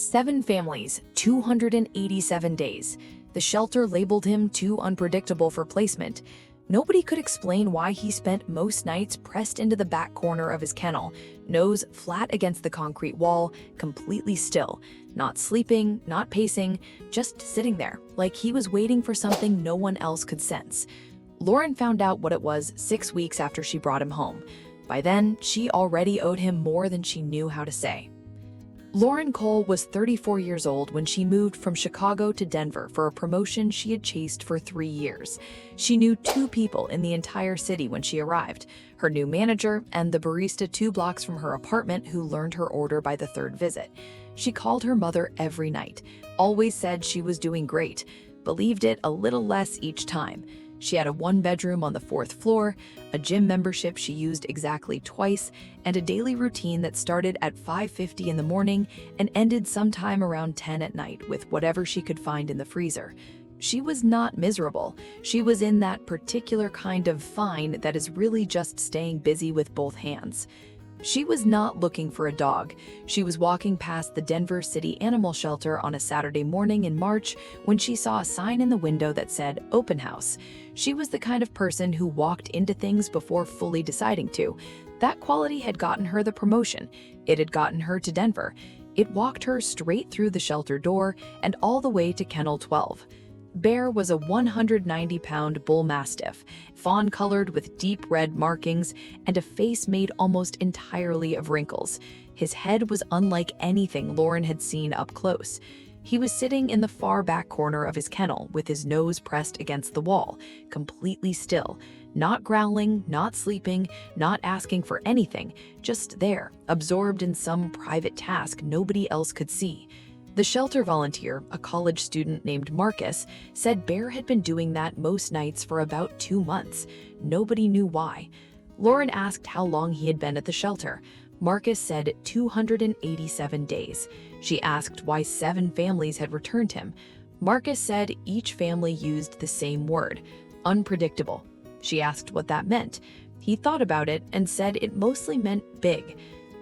7 families, 287 days. The shelter labeled him too unpredictable for placement. Nobody could explain why he spent most nights pressed into the back corner of his kennel, nose flat against the concrete wall, completely still, not sleeping, not pacing, just sitting there, like he was waiting for something no one else could sense. Lauren found out what it was 6 weeks after she brought him home. By then, she already owed him more than she knew how to say. Lauren Cole was 34 years old when she moved from Chicago to Denver for a promotion she had chased for 3 years. She knew 2 people in the entire city when she arrived, her new manager and the barista 2 blocks from her apartment who learned her order by the 3rd visit. She called her mother every night, always said she was doing great, believed it a little less each time. She had a 1-bedroom on the 4th floor, a gym membership she used exactly twice, and a daily routine that started at 5:50 in the morning and ended sometime around 10 at night with whatever she could find in the freezer. She was not miserable. She was in that particular kind of fine that is really just staying busy with both hands. She was not looking for a dog. She was walking past the Denver City Animal Shelter on a Saturday morning in March when she saw a sign in the window that said "Open House." She was the kind of person who walked into things before fully deciding to. That quality had gotten her the promotion. It had gotten her to Denver. It walked her straight through the shelter door and all the way to Kennel 12. Bear was a 190-pound Bullmastiff, fawn-colored with deep red markings and a face made almost entirely of wrinkles. His head was unlike anything Lauren had seen up close. He was sitting in the far back corner of his kennel with his nose pressed against the wall, completely still, not growling, not sleeping, not asking for anything, just there, absorbed in some private task nobody else could see. The shelter volunteer, a college student named Marcus, said Bear had been doing that most nights for about 2 months. Nobody knew why. Lauren asked how long he had been at the shelter. Marcus said 287 days. She asked why 7 families had returned him. Marcus said each family used the same word, unpredictable. She asked what that meant. He thought about it and said it mostly meant big.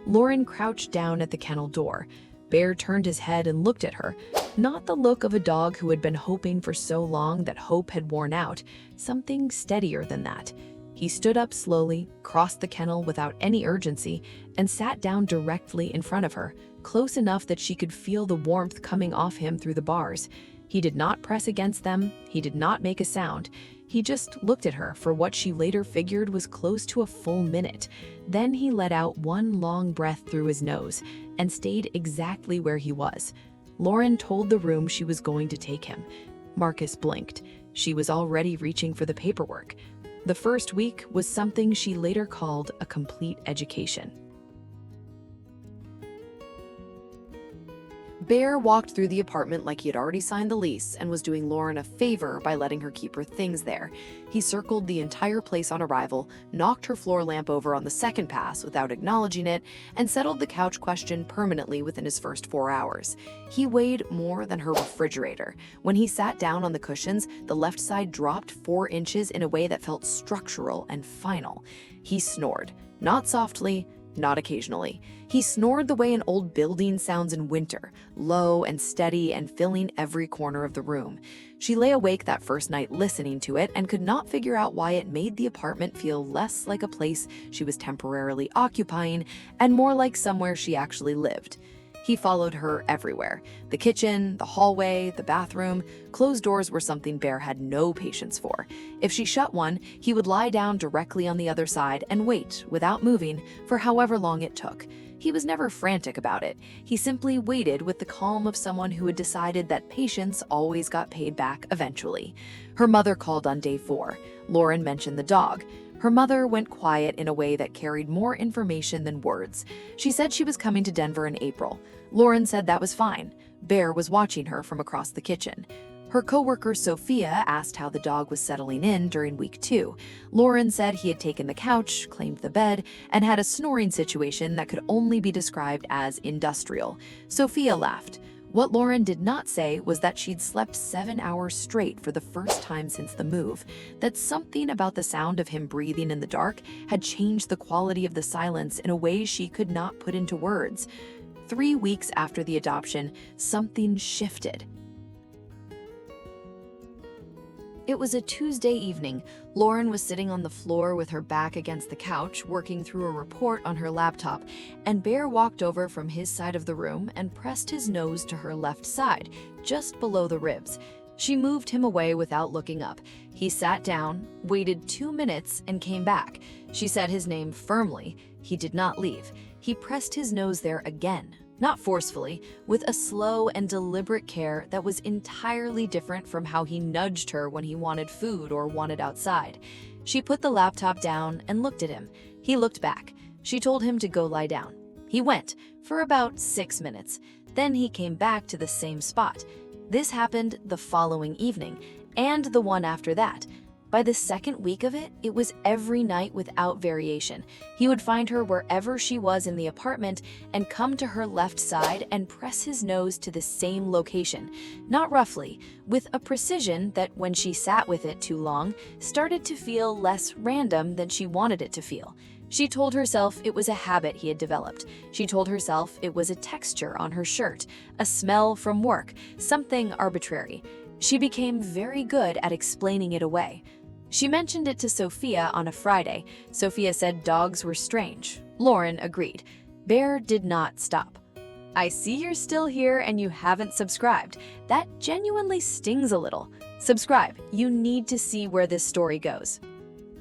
Lauren crouched down at the kennel door. Bear turned his head and looked at her, not the look of a dog who had been hoping for so long that hope had worn out, something steadier than that. He stood up slowly, crossed the kennel without any urgency, and sat down directly in front of her, close enough that she could feel the warmth coming off him through the bars. He did not press against them, he did not make a sound. He just looked at her for what she later figured was close to a full minute. Then he let out one long breath through his nose and stayed exactly where he was. Lauren told the room she was going to take him. Marcus blinked. She was already reaching for the paperwork. The first week was something she later called a complete education. Bear walked through the apartment like he had already signed the lease and was doing Lauren a favor by letting her keep her things there. He circled the entire place on arrival, knocked her floor lamp over on the second pass without acknowledging it, and settled the couch question permanently within his first 4 hours. He weighed more than her refrigerator. When he sat down on the cushions, the left side dropped 4 inches in a way that felt structural and final. He snored, not softly, not occasionally. He snored the way an old building sounds in winter, low and steady and filling every corner of the room. She lay awake that first night listening to it and could not figure out why it made the apartment feel less like a place she was temporarily occupying and more like somewhere she actually lived. He followed her everywhere. The kitchen, the hallway, the bathroom. Closed doors were something Bear had no patience for. If she shut one, he would lie down directly on the other side and wait, without moving, for however long it took. He was never frantic about it. He simply waited with the calm of someone who had decided that patience always got paid back eventually. Her mother called on day 4. Lauren mentioned the dog. Her mother went quiet in a way that carried more information than words. She said she was coming to Denver in April. Lauren said that was fine. Bear was watching her from across the kitchen. Her coworker Sophia asked how the dog was settling in during week 2. Lauren said he had taken the couch, claimed the bed, and had a snoring situation that could only be described as industrial. Sophia laughed. What Lauren did not say was that she'd slept 7 hours straight for the first time since the move, that something about the sound of him breathing in the dark had changed the quality of the silence in a way she could not put into words. 3 weeks after the adoption, something shifted. It was a Tuesday evening. Lauren was sitting on the floor with her back against the couch, working through a report on her laptop, and Bear walked over from his side of the room and pressed his nose to her left side, just below the ribs. She moved him away without looking up. He sat down, waited 2 minutes, and came back. She said his name firmly. He did not leave. He pressed his nose there again. Not forcefully, with a slow and deliberate care that was entirely different from how he nudged her when he wanted food or wanted outside. She put the laptop down and looked at him. He looked back. She told him to go lie down. He went, for about 6 minutes. Then he came back to the same spot. This happened the following evening, and the one after that. By the second week of it, it was every night without variation. He would find her wherever she was in the apartment and come to her left side and press his nose to the same location, not roughly, with a precision that when she sat with it too long, started to feel less random than she wanted it to feel. She told herself it was a habit he had developed. She told herself it was a texture on her shirt, a smell from work, something arbitrary. She became very good at explaining it away. She mentioned it to Sophia on a Friday. Sophia said dogs were strange. Lauren agreed. Bear did not stop. I see you're still here and you haven't subscribed. That genuinely stings a little. Subscribe. You need to see where this story goes.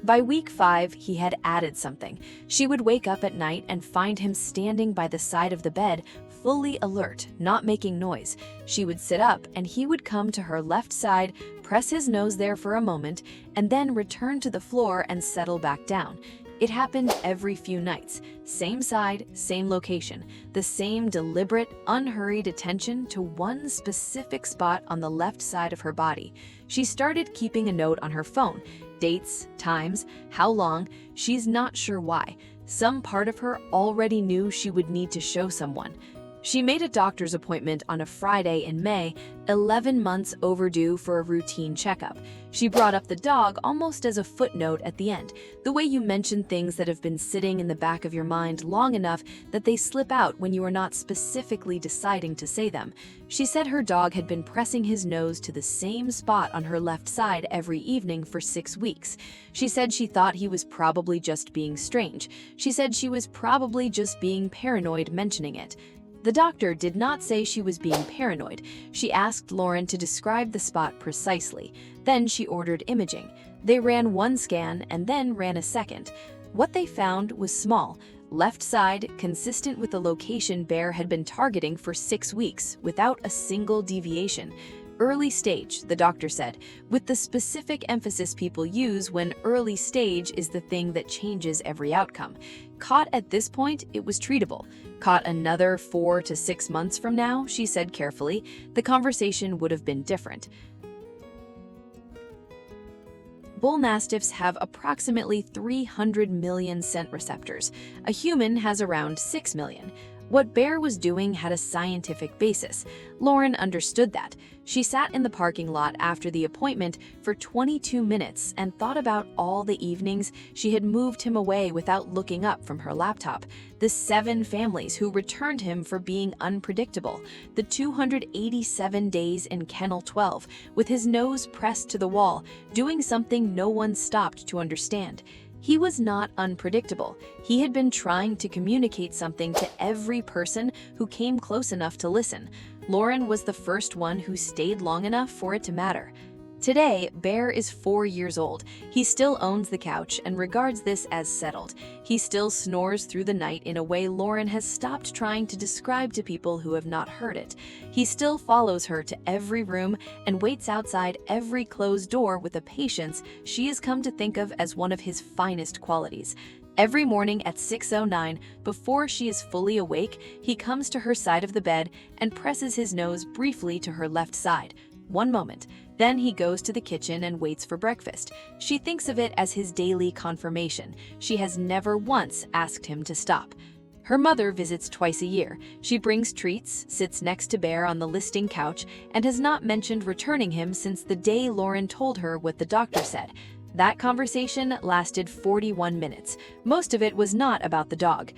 By week 5, he had added something. She would wake up at night and find him standing by the side of the bed, fully alert, not making noise. She would sit up and he would come to her left side, press his nose there for a moment, and then return to the floor and settle back down. It happened every few nights. Same side, same location. The same deliberate, unhurried attention to one specific spot on the left side of her body. She started keeping a note on her phone. Dates, times, how long, she's not sure why. Some part of her already knew she would need to show someone. She made a doctor's appointment on a Friday in May, 11 months overdue for a routine checkup. She brought up the dog almost as a footnote at the end, the way you mention things that have been sitting in the back of your mind long enough that they slip out when you are not specifically deciding to say them. She said her dog had been pressing his nose to the same spot on her left side every evening for 6 weeks. She said she thought he was probably just being strange. She said she was probably just being paranoid mentioning it. The doctor did not say she was being paranoid. She asked Lauren to describe the spot precisely. Then she ordered imaging. They ran one scan and then ran a second. What they found was small, left side, consistent with the location Bear had been targeting for 6 weeks, without a single deviation. Early stage, the doctor said, with the specific emphasis people use when early stage is the thing that changes every outcome. Caught at this point, it was treatable. Caught another 4 to 6 months from now, she said carefully, the conversation would have been different. Bullmastiffs have approximately 300 million scent receptors. A human has around 6 million. What Bear was doing had a scientific basis. Lauren understood that. She sat in the parking lot after the appointment for 22 minutes and thought about all the evenings she had moved him away without looking up from her laptop, the 7 families who returned him for being unpredictable, the 287 days in Kennel 12 with his nose pressed to the wall, doing something no one stopped to understand. He was not unpredictable. He had been trying to communicate something to every person who came close enough to listen. Lauren was the first one who stayed long enough for it to matter. Today, Bear is 4 years old. He still owns the couch and regards this as settled. He still snores through the night in a way Lauren has stopped trying to describe to people who have not heard it. He still follows her to every room and waits outside every closed door with a patience she has come to think of as one of his finest qualities. Every morning at 6:09, before she is fully awake, he comes to her side of the bed and presses his nose briefly to her left side. 1 moment. Then he goes to the kitchen and waits for breakfast. She thinks of it as his daily confirmation. She has never once asked him to stop. Her mother visits twice a year. She brings treats, sits next to Bear on the listing couch, and has not mentioned returning him since the day Lauren told her what the doctor said. That conversation lasted 41 minutes. Most of it was not about the dog.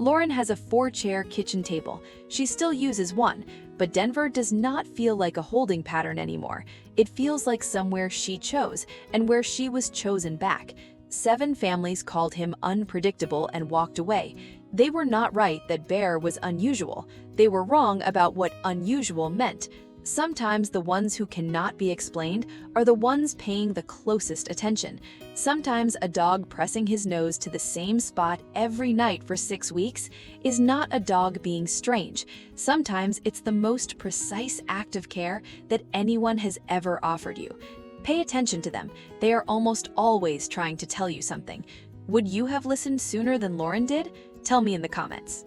Lauren has a 4-chair kitchen table. She still uses one, but Denver does not feel like a holding pattern anymore. It feels like somewhere she chose, and where she was chosen back. 7 families called him unpredictable and walked away. They were not right that Bear was unusual. They were wrong about what unusual meant. Sometimes the ones who cannot be explained are the ones paying the closest attention. Sometimes a dog pressing his nose to the same spot every night for 6 weeks is not a dog being strange. Sometimes it's the most precise act of care that anyone has ever offered you. Pay attention to them. They are almost always trying to tell you something. Would you have listened sooner than Lauren did? Tell me in the comments.